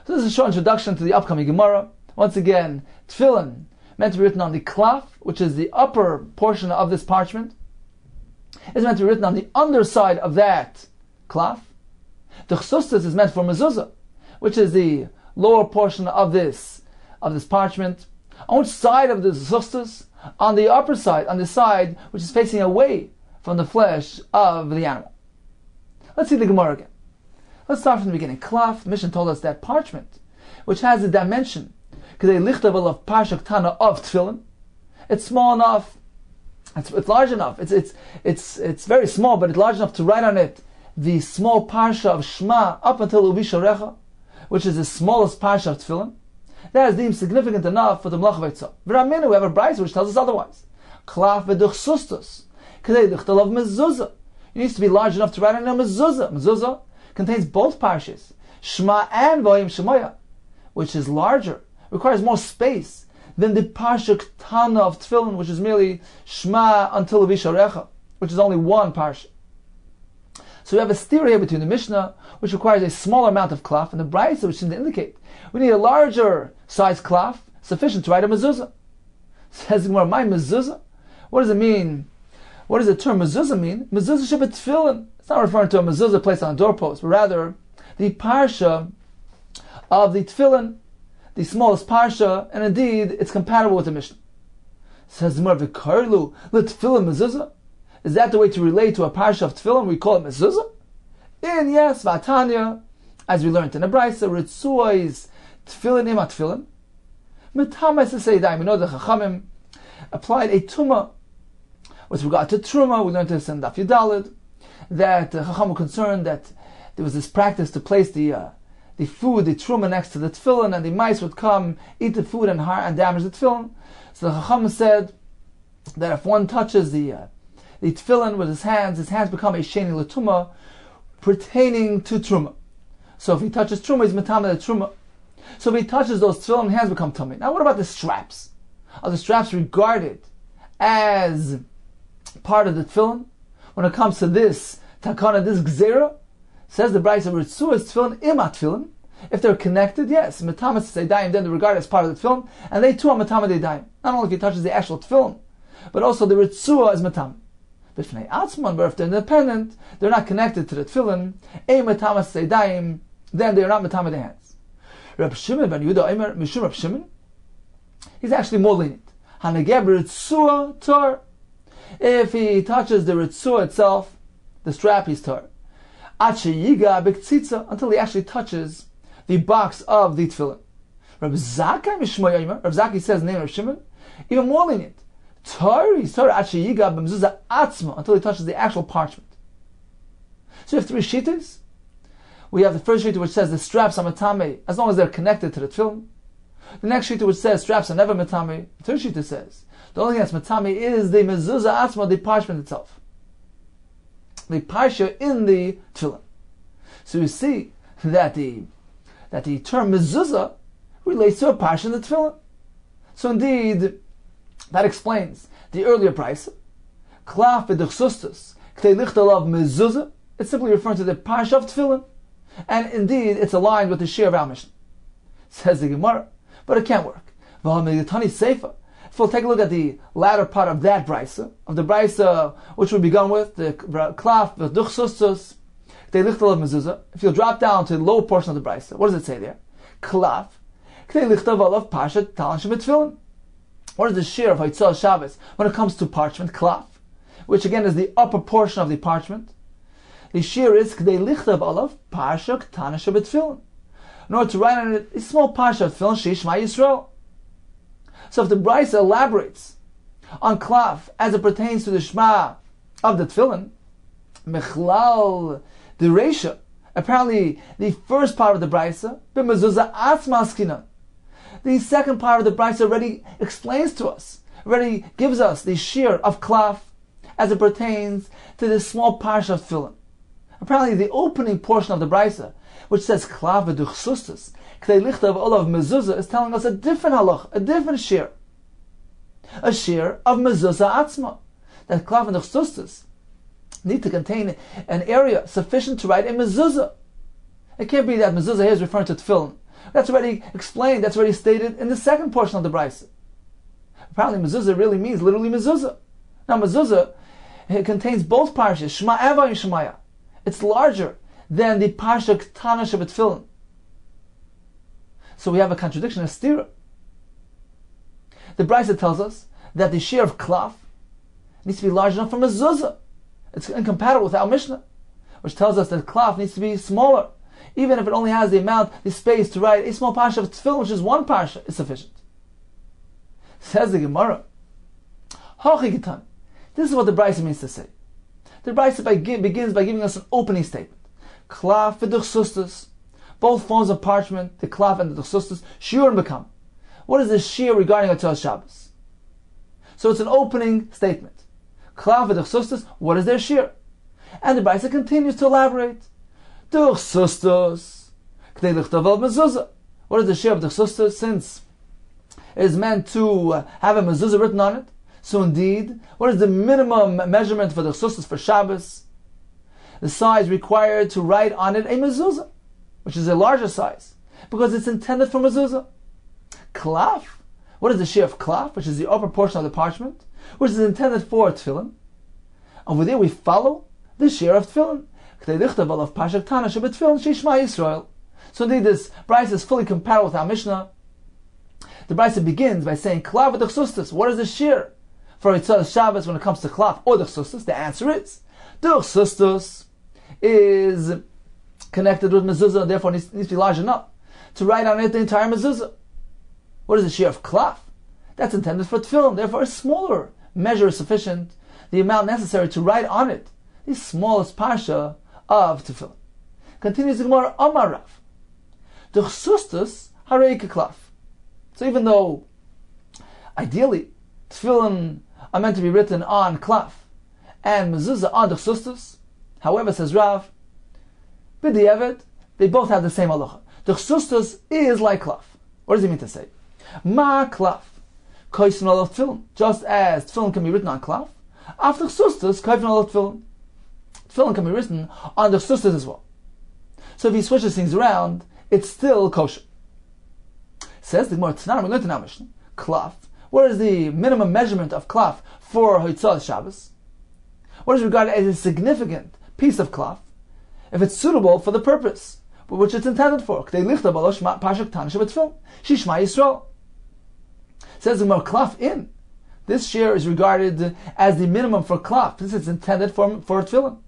So this is a short introduction to the upcoming Gemara. Once again, tefillin meant to be written on the klaf, which is the upper portion of this parchment, is meant to be written on the underside of that klaf. The sustus is meant for mezuzah, which is the lower portion of this parchment. On which side of the zustus? On the upper side, on the side which is facing away from the flesh of the animal. Let's see the Gemara again. Let's start from the beginning. Klaf, Mishnah told us that parchment, which has a dimension, kedei lichtavel of parsha ktana of tefillin, it's small enough, it's large enough, it's very small, but it's large enough to write on it the small parsha of Shema up until Uvisharecha, which is the smallest parsha of tefillin. That is deemed significant enough for the Melach Veitzah. V'raminu, we have a brayso which tells us otherwise. Klaf v'duch sustus, kedei lichtavel of mezuzah. It needs to be large enough to write on a mezuzah. Mezuzah contains both parshas, Shema and Vayim Shemoya, which is larger, requires more space than the parsha ktana of tefillin, which is merely Shema until Visharecha, which is only one parsha. So we have a steer here between the Mishnah, which requires a smaller amount of klaf, and the brayso, which seems to indicate we need a larger size klaf, sufficient to write a mezuzah. Says Gemara, my mezuzah? What does it mean? What does the term mezuzah mean? Mezuzah should be tefillin. It's not referring to a mezuzah placed on a doorpost, but rather the parsha of the tefillin, the smallest parsha, and indeed it's compatible with the Mishnah. Says the Gemara, v'karlu l'tefillin mezuzah? Is that the way to relate to a parsha of tefillin? We call it mezuzah? And yes, v'atanya, as we learned in the brayso, ritzuos tefillin ima tefillin. Metamas to say that we know the Chachamim applied a tumah with regard to truma. We learned this in Daf Yudalid, that Chacham were concerned that there was this practice to place the food, the truma, next to the tefillin, and the mice would come, eat the food, and damage the tefillin. So the Chacham said that if one touches the tefillin with his hands become a sheni l'tuma, pertaining to truma. So if he touches truma, he's metame the truma. So if he touches those tefillin, hands become tummy. Now what about the straps? Are the straps regarded as part of the tefillin? When it comes to this takana, this gzera, says the brayso, ritzuos tefillin imat tefillin. If they're connected, yes, metamas seidayim, then they're regarded as part of the tefillin, and they too are metame deidayim. Not only if he touches the actual tefillin, but also the ritzua is metame. But if they're independent, they're not connected to the tefillin, ein metamas seidayim, then they are not metame the hands. Reb Shimon ben Yehuda Omer, mishum Reb Shimon, he's actually more lenient. Hanegeb ritzua tor. If he touches the ritzua itself, the strap, he's tor. Until he actually touches the box of the tefillin. Rav Zaki says the name of Shimon, even more lenient. He's tor until he touches the actual parchment. So we have three shittas. We have the first shita which says the straps are metame as long as they're connected to the tefillin. The next shita which says straps are never metame. The third shita says the only thing that's matami is the mezuzah atzma, the parchment itself, the parsha in the tefillin. So you see that the term mezuzah relates to a parsha in the tefillin. So indeed, that explains the earlier price. Klaf v'duchsustus k'tei lichtalav mezuzah. It's simply referring to the parsha of tefillin, and indeed it's aligned with the shir of our Mishnah. Says the Gemara, but it can't work. If we'll take a look at the latter part of that brayso, of the brayso which we begun with, the klaf v'duchsustus k'tei lichtalav mezuzah. If you'll drop down to the lower portion of the brayso, what does it say there? Klaf k'tei lichtalav parsha talan shemitfillin. What is the shir of Haitzah Shabbos when it comes to parchment, klaf, which again is the upper portion of the parchment? The shir is k'dei lichtav alav parsha ktana shebetfillin. In order to write on it a small parsha of tefillin sheishma Yisrael. So if the brayso elaborates on klaf as it pertains to the shema of the tefillin, mechlal the reisha, apparently the first part of the brayso, b'mezuzah atzma askinan. The second part of the brayso already explains to us, already gives us the shir of klaf as it pertains to this small parsha of tefillin. Apparently, the opening portion of the brayso, which says klaf v'duchsustus k'tei lichtav olav mezuzah, is telling us a different halach, a different shir, a shir of mezuzah atzma. That klaf and duchsustus need to contain an area sufficient to write a mezuzah. It can't be that mezuzah here is referring to tefillin. That's already explained, that's already stated in the second portion of the brayso. Apparently mezuzah really means literally mezuzah. Now mezuzah, it contains both parshas, Shema Ava and Shemaya. It's larger than the parsha ktana shebetfillin. So we have a contradiction, a stira. The Brisa tells us that the shear of klaf needs to be large enough for mezuzah. It's incompatible with our Mishnah, which tells us that klaf needs to be smaller. Even if it only has the space to write a small parsha of tefillin, which is one parsha, is sufficient. Says the Gemara, this is what the Brisa means to say. The Brisa begins by giving us an opening statement. Klaf v'duchsustus, both forms of parchment, the klaf and the duchsustus, shiur and bekam. What is the shiur regarding a Shabbos? So it's an opening statement. Klaf v'duchsustus, what is their shiur? And the Brisa continues to elaborate. Duchsustus, k'dei lichtav mezuzah. What is the shiur of duchsustus? Since it is meant to have a mezuzah written on it. So indeed, what is the minimum measurement for the duchsustus for Shabbos? The size required to write on it a mezuzah, which is a larger size, because it's intended for mezuzah. Klaf, what is the shiur of klaf, which is the upper portion of the parchment, which is intended for tefillin? Over there we follow the shiur of tefillin. So indeed this Brisa is fully compatible with our Mishnah. The Brisa begins by saying klaf v'duchsustus. What is the shiur for Yitzhak Shabbos when it comes to klaf or duchsustus? The answer is duchsustus is connected with mezuzah, therefore needs to be large enough to write on it the entire mezuzah. What is the shiur of klaf? That's intended for tefillin, therefore a smaller measure is sufficient, the amount necessary to write on it the smallest parsha of tefillin. Continues the Gemara, Amarav, duchsustus harei klaf. So even though ideally tefillin are meant to be written on klaf and mezuzah on duchsustus, however, says Rav, b'di'evet, they both have the same halacha. Duchsustus is like klaf. What does he mean to say? Ma klaf, koisen al tefillin. Just as tefillin can be written on klaf, after duchsustus, koisen al tefillin. Tefillin can be written on duchsustus as well. So if he switches things around, it's still kosher. Says the Gemara, Tanan, we learned in our Mishnah, klaf. What is the minimum measurement of klaf for Yitzhak Shabbos? What is regarded as a significant piece of klaf if it's suitable for the purpose which it's intended for? Says the Gemara, klaf in. This share is regarded as the minimum for klaf, since it's intended for tefillin.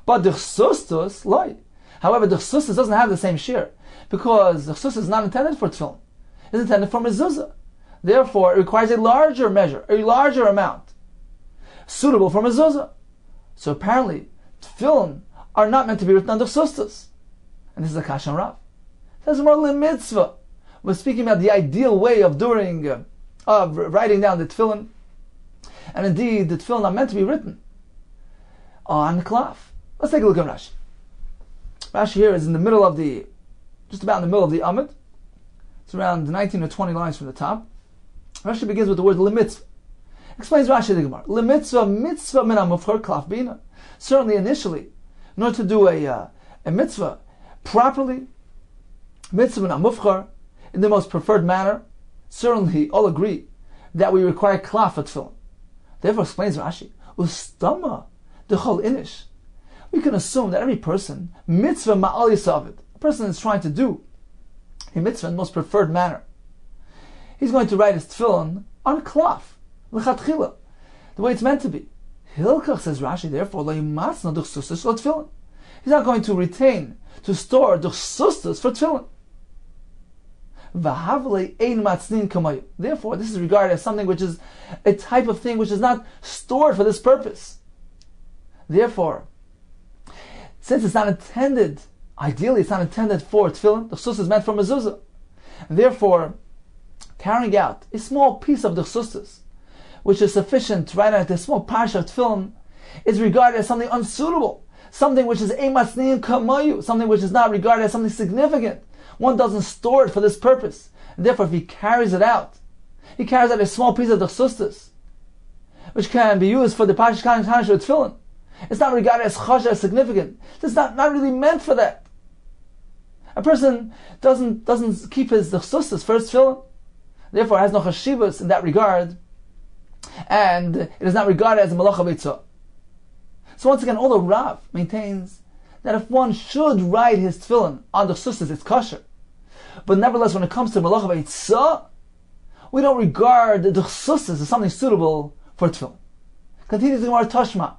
But duchsustus loy. However, duchsustus doesn't have the same share, because duchsustus is not intended for tefillin. It's intended for mezuzah. Therefore, it requires a larger measure, a larger amount, suitable for mezuzah. So apparently, tefillin are not meant to be written on duchsustus. And this is a kashan rav. Says more mitzvah. We're speaking about the ideal way of doing, of writing down the tefillin. And indeed, the tefillin are meant to be written on klaf. Let's take a look at Rashi. Rashi here is in the middle of just about in the middle of the Amud. It's around 19 or 20 lines from the top. Rashi begins with the word lemitzvah. Explains Rashi the Gemara. Lemitzvah mitzvah min hamufchar klaf bina. Certainly initially, in order to do a mitzvah properly, mitzvah min hamufchar, in the most preferred manner, certainly all agree that we require klaf for tefillin. Therefore explains Rashi, Ustama dechol inish. We can assume that every person, mitzvah ma'al yisavid, a person is trying to do a mitzvah in the most preferred manner, he's going to write his tefillin on klaf, l'chatchila, the way it's meant to be. Hilkach, says Rashi, therefore, lo yimatzna duchsustus lo tefillin. He's not going to retain, to store duchsustus for tefillin. V'havle ein matznin kamayu. Therefore, this is regarded as something which is a type of thing which is not stored for this purpose. Therefore, since it's not intended, ideally it's not intended for tefillin, the duchsustus is meant for mezuzah. And therefore, carrying out a small piece of duchsustus, which is sufficient to write out a small parsha of tefillin, is regarded as something unsuitable, something which is ein matznin kamayu, something which is not regarded as something significant. One doesn't store it for this purpose. And therefore, if he carries it out, he carries out a small piece of duchsustus, which can be used for the parsha of tefillin. It's not regarded as chasha, as significant. It's not really meant for that. A person doesn't keep his duchsustus for his tefillin. Therefore, it has no chashivas in that regard, and it is not regarded as a malacha beitzah. So once again, although Rav maintains that if one should write his tefillin on duchsustus, it's kosher. But nevertheless, when it comes to Malach of Eitzah, we don't regard the chsustas as something suitable for tefillin. Continues the Gemara Tashma.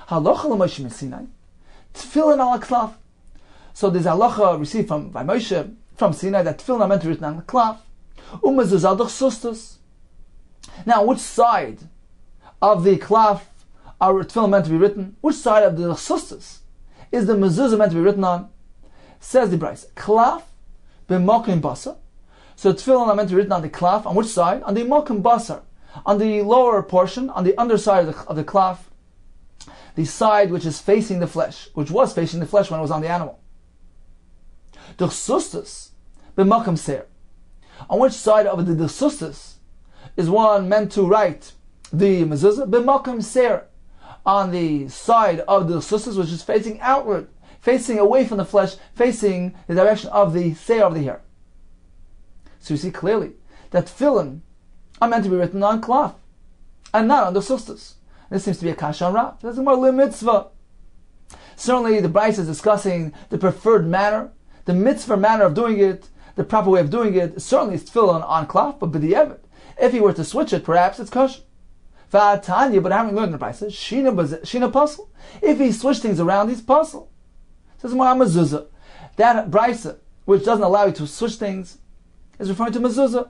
Halacha l'Moshe Sinai, tefillin ala klaf. So there's halacha received by Moshe from Sinai that tefillin are meant to be written on the klaf. Umezuzah d'chsustas. Now, which side of the klaf are tefillin meant to be written? Which side of the chsustas is the mezuzah meant to be written on? Says the Bryce, klaf b'mokim basar. So tefillin are meant to be written on the klaf. On which side? On the mokim basar, on the lower portion, on the underside of the klaf, the side which is facing the flesh, which was facing the flesh when it was on the animal. The chsustas b'mokim ser. On which side of the chsustas is one meant to write the mezuzah? B'mokim ser. On the side of the chsustas which is facing outward, facing away from the flesh, facing the direction of the seir of the hair. So you see clearly that tefillin are meant to be written on cloth and not on the chsustas. This seems to be a kasha on Rav. That's more mitzvah. Certainly the Bryce is discussing the preferred manner, the mitzvah manner of doing it, the proper way of doing it. Certainly it's tefillin on cloth, but b'di'evet, if he were to switch it, perhaps it's kasha. V'atanya, but I haven't learned the Bryce. Shina puzzle. If he switched things around, he's puzzle. Says more mezuzah. That Bryce, which doesn't allow you to switch things, is referring to mezuzah.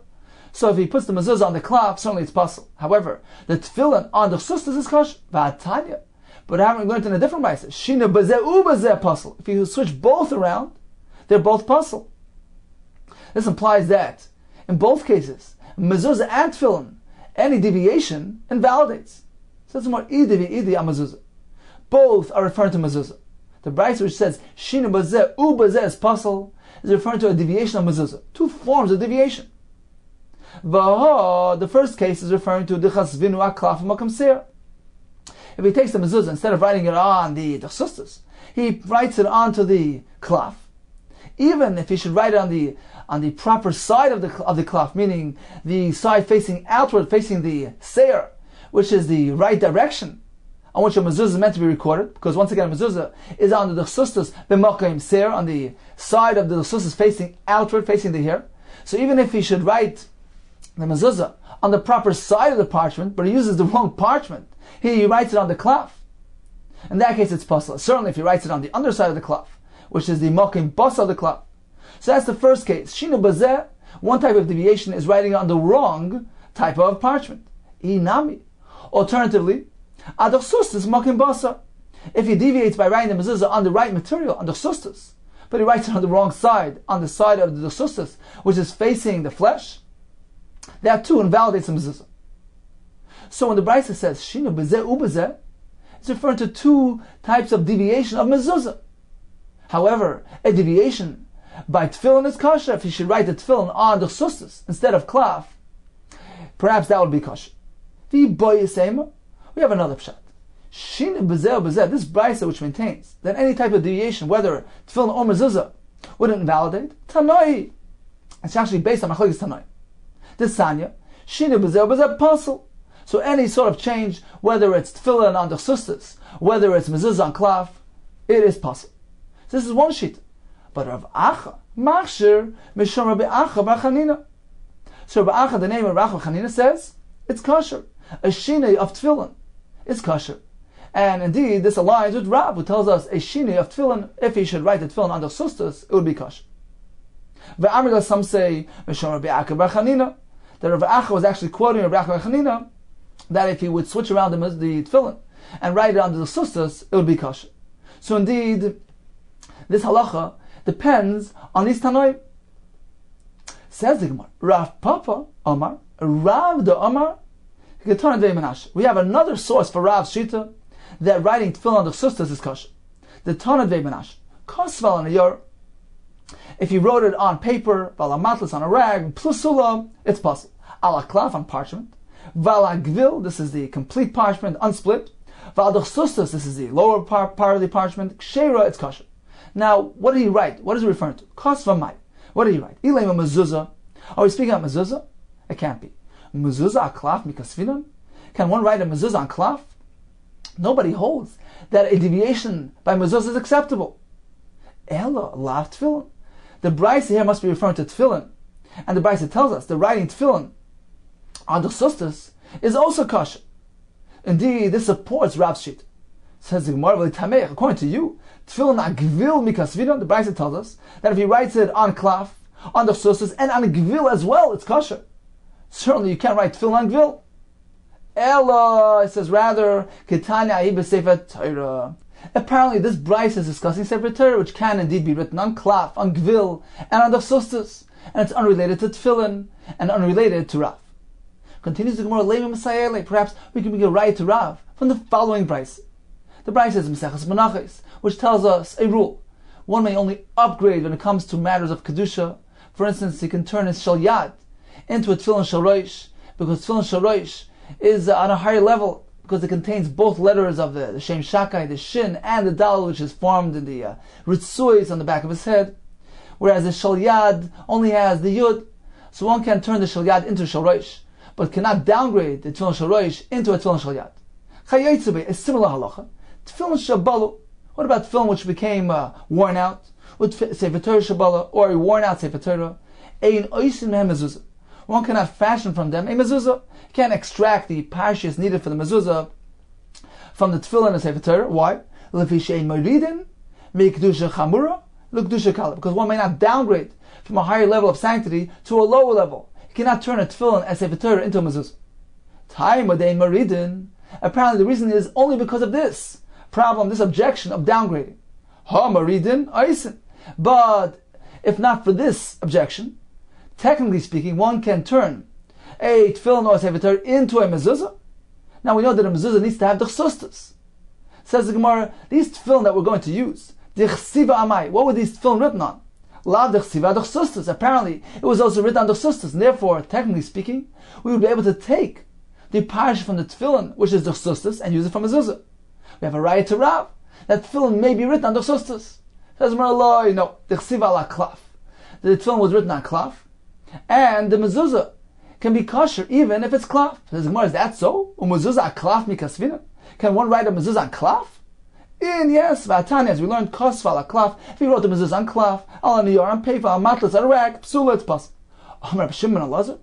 So if he puts the mezuzah on the cloth, certainly it's puzzle. However, the tefillin on the chsustas is kasha. V'atanya. But I haven't learned in a different Bryce. Shina bazeh ubazeh puzzle. If you switch both around, they're both puzzle. This implies that in both cases, mezuzah and tefillin, any deviation invalidates. So it's more idi mezuzah. Both are referring to mezuzah. The Bryce which says shina bazeh ubazeh is puzzle is referring to a deviation of mezuzah. Two forms of deviation. The first case is referring to dichas vinu aklaf makam seir. If he takes the mezuzah, instead of writing it on the chsustas, he writes it onto the klaf. Even if he should write it on the proper side of the klaf, meaning the side facing outward, facing the seir, which is the right direction on which a mezuzah is meant to be recorded, because once again a mezuzah is on the chsustas b'makayim seir, on the side of the chsustas facing outward, facing the hair. So even if he should write the mezuzah on the proper side of the parchment, but he uses the wrong parchment, he writes it on the klaf. In that case it's possible. Certainly if he writes it on the underside of the klaf, which is the mokim bas of the klaf. So that's the first case. Shina bazeh, one type of deviation is writing on the wrong type of parchment. Inami. Alternatively, adach sustas mokim basa. If he deviates by writing the mezuzah on the right material, on the sustas, but he writes it on the wrong side, on the side of the sustas, which is facing the flesh, that too invalidates the mezuzah. So when the Brisa says shina bazeh ubazeh, it's referring to two types of deviation of mezuzah. However, a deviation by tefillin is kasha. If he should write the tefillin on the chsustas instead of klaf, perhaps that would be kasha. We have another pshat. Shina b'zeh b'zeh. This brisa which maintains that any type of deviation, whether tefillin or mezuzah, wouldn't invalidate. Tanoi. It's actually based on machlokes Tanoi. This Sanya, shina b'zeh b'zeh puzzle. So any sort of change, whether it's tefillin on the chsustas, whether it's mezuzah on klaf, it is puzzle. So this is one sheet. But Rav Acha, Machshir, Mishum Rabbi Acha Bar Chanina. So Rav Acha, the name of Rav Chanina, says, it's kosher. A shinei of tefillin is kosher. And indeed, this aligns with Rav, who tells us a shinei of tefillin, if he should write the tefillin on the sustas, it would be kosher. Ve'amrila, some say, Mishum Rabbi Acha Bar Chanina, that Rav Acha was actually quoting Rabbi Acha Bar Chanina, that if he would switch around the tefillin and write it on the sustas, it would be kosher. So indeed, this halacha depends on these Tanoim. Says the Gemara, Rav Papa Omar, Rav the Omar, we have another source for Rav's Shita that writing tefillin on the chsustas is kosher. The Tanad Ve'Menash, Kosval on a yor. If you wrote it on paper, Valamatlas on a rag, Plusula, it's possible. Ala klaf on parchment. Vala gvil, this is the complete parchment, unsplit. Val chsustas, this is the lower part of the parchment. Kshera, it's kosher. Now, what did he write? What is he referring to? Kosvamai. What did he write? Ilema mezuzah. Are we speaking about mezuzah? It can't be. Mezuzah aklaf mikasfinan? Can one write a mezuzah on klaf? Nobody holds that a deviation by mezuzah is acceptable. Ella lav tefillin. the Brisa here must be referring to tefillin, and the Brisa tells us the writing tefillin on the sustas is also kosher. Indeed, this supports Rav's sheet. Says the Gemara, according to you, tefillin agvil mikasvina. The Brisa tells us that if he writes it on klaf, on the sustas, and on gvil as well, it's kosher. Certainly, you can't write tefillin on gvil. Ella, it says rather, Ketanya Ahiba Sefer Torah. Apparently, this Bryce is discussing Sefer Torah, which can indeed be written on klaf, on gvil, and on the sustas, and it's unrelated to tefillin and unrelated to Rav. Continues the Gemara, Leimi Masayele. Perhaps we can begin right to Rav from the following Bryce. The Bryce is Meseches Menachos, which tells us a rule: one may only upgrade when it comes to matters of kedusha. For instance, he can turn his shal yad into a tefillin shal roish, because tefillin shal roish is on a higher level, because it contains both letters of the Shem Shakai, the Shin, and the Dal, which is formed in the Ritzuis on the back of his head, whereas the Shal Yad only has the Yud, so one can turn the Shal Yad into Shal Roish, but cannot downgrade the Tefillin Shal Roish into a Tefillin Shal Yad. Chayotzebe, a similar halacha. Tefillin Shabbalu, what about tefillin which became worn out, with Sefer Torah Shabbalu, or a worn out Sefer Torah? Ein oisin mehem mezuzah. One cannot fashion from them a mezuzah. You can't extract the parshas needed for the mezuzah from the tefillin and Sefer Torah. Why? Because one may not downgrade from a higher level of sanctity to a lower level. You cannot turn a tefillin and Sefer Torah into a mezuzah. Apparently the reason is only because of this problem, this objection of downgrading. But if not for this objection, technically speaking, one can turn a tefillin or a Sefer Torah into a mezuzah. Now we know that a mezuzah needs to have the chsustas. Says the Gemara, these tefillin that we're going to use, the chsiva amai, what were these tefillin written on? La the chsiva the chsustas. Apparently, it was also written on the chsustas, and therefore, technically speaking, we would be able to take the parsha from the tefillin, which is the chsustas, and use it for mezuzah. We have a right to Rav that tefillin may be written on the chsustas. Says the Gemara, no, the chsiva la klaf. The tefillin was written on klaf, and the mezuzah can be kosher even if it's klaf. Says the Gemara, is that so? Mezuzah klaf mikasvina. Can one write a mezuzah on klaf? Yes, Vatani, as we learned, kosval a klaf. If he wrote the mezuzah on klaf, al aniyar, on paper, on matlas, on a rag, psula, it's possible. Reb Shimon Elazar,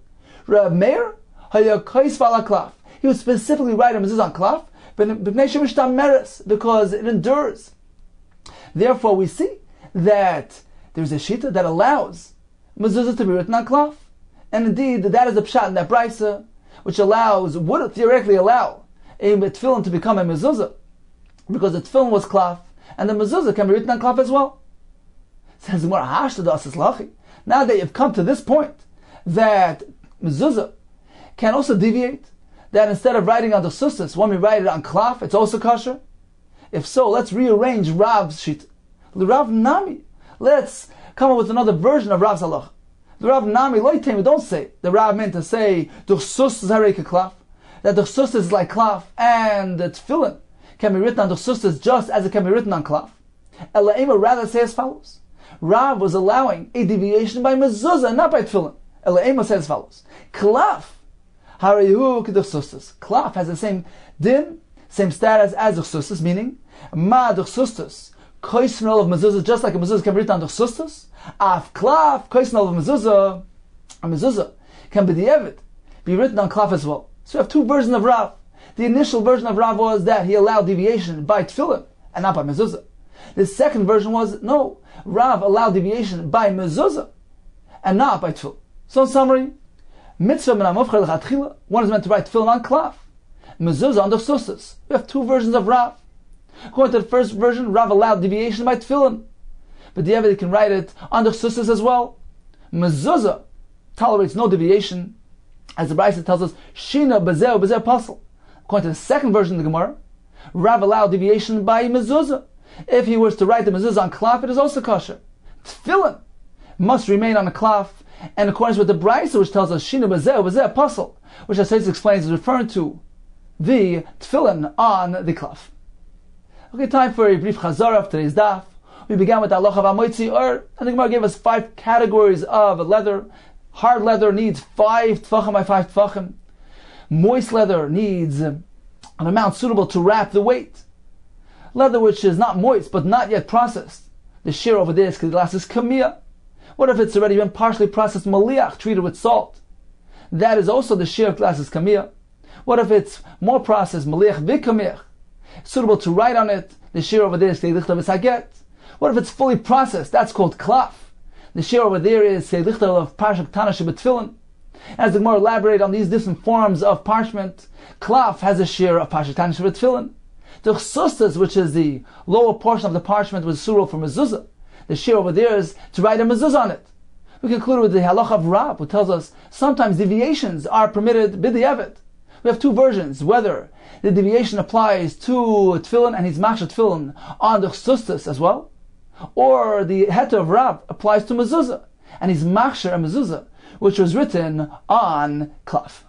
Reb Meir, haya kosval a klaf. He would specifically write a mezuzah on klaf, because it endures. Therefore, we see that there's a shita that allows mezuzah to be written on klaf. And indeed, that is a pshat in that brisa, which would theoretically allow a tefillin to become a mezuzah, because the tefillin was klaf, and the mezuzah can be written on klaf as well. Says now that you've come to this point, that mezuzah can also deviate, that instead of writing on the sustas, when we write it on klaf, it's also kosher. If so, let's rearrange Rav's sheet. The Rav Nami. Let's come up with another version of Rav's halacha. The Rav Nami loitem, don't say the Rav meant to say the sustas harei klaf, that the sustas is like klaf, and the tefillin can be written on the sustas just as it can be written on klaf. Elaima rather say as follows: Rav was allowing a deviation by mezuzah, not by tefillin. Elaima says as follows: klaf harayu k'dich sustas. Klaf has the same din, same status as the sustas, meaning ma the sustas koisnol of mezuzah, just like a mezuzah can be written on the sustas. Af klaf koisnol of mezuzah, a mezuzah can be written on klaf as well. So we have two versions of Rav. The initial version of Rav was that he allowed deviation by tefillin and not by mezuzah. The second version was, no, Rav allowed deviation by mezuzah and not by tefillin. So in summary, mitzvah min hamofcher lechatchila, one is meant to write tefillin on klaf, mezuzah on the sustas. We have two versions of Rav. According to the first version, Rav allowed deviation by tefillin, but the Eved can write it on the sustas as well. Mezuzah tolerates no deviation, as the Brisa tells us, Shina bezeh bezeh pasul. According to the second version of the Gemara, Rav allowed deviation by mezuzah. If he was to write the mezuzah on klaf, it is also kosher. Tefillin must remain on the klaf, and according to the Brisa, which tells us Shina bezeh bezeh pasul, which as Sayyid explains is referring to the tefillin on the klaf. Okay, time for a brief chazara of today's daf. We began with halacha v'amoitzi or, and the Gemara gave us 5 categories of leather. Hard leather needs 5 tefachim by 5 tefachim. Moist leather needs an amount suitable to wrap the weight. Leather which is not moist but not yet processed, the shear over there is kedlas is kamiyah. What if it's already been partially processed maliach, treated with salt? That is also the shear of glasses kamiyah. What if it's more processed maliach v'kamiyach, suitable to write on it? The shear over there is seidichta v'saget. What if it's fully processed? That's called klaf. The shear over there is seidichta of parshak tanash b'tfilin. As the Gemara elaborated on these different forms of parchment, klaf has a shear of parshak tanash b'tfilin. The chsustas, which is the lower portion of the parchment, was suitable for mezuzah. The shear over there is to write a mezuzah on it. We conclude with the halacha of Rab, who tells us sometimes deviations are permitted b'di'evet. We have two versions, whether the deviation applies to tefillin and he's machshir tefillin on the chsustas as well, or the heta of Rab applies to mezuzah and he's machshir a mezuzah which was written on klaf.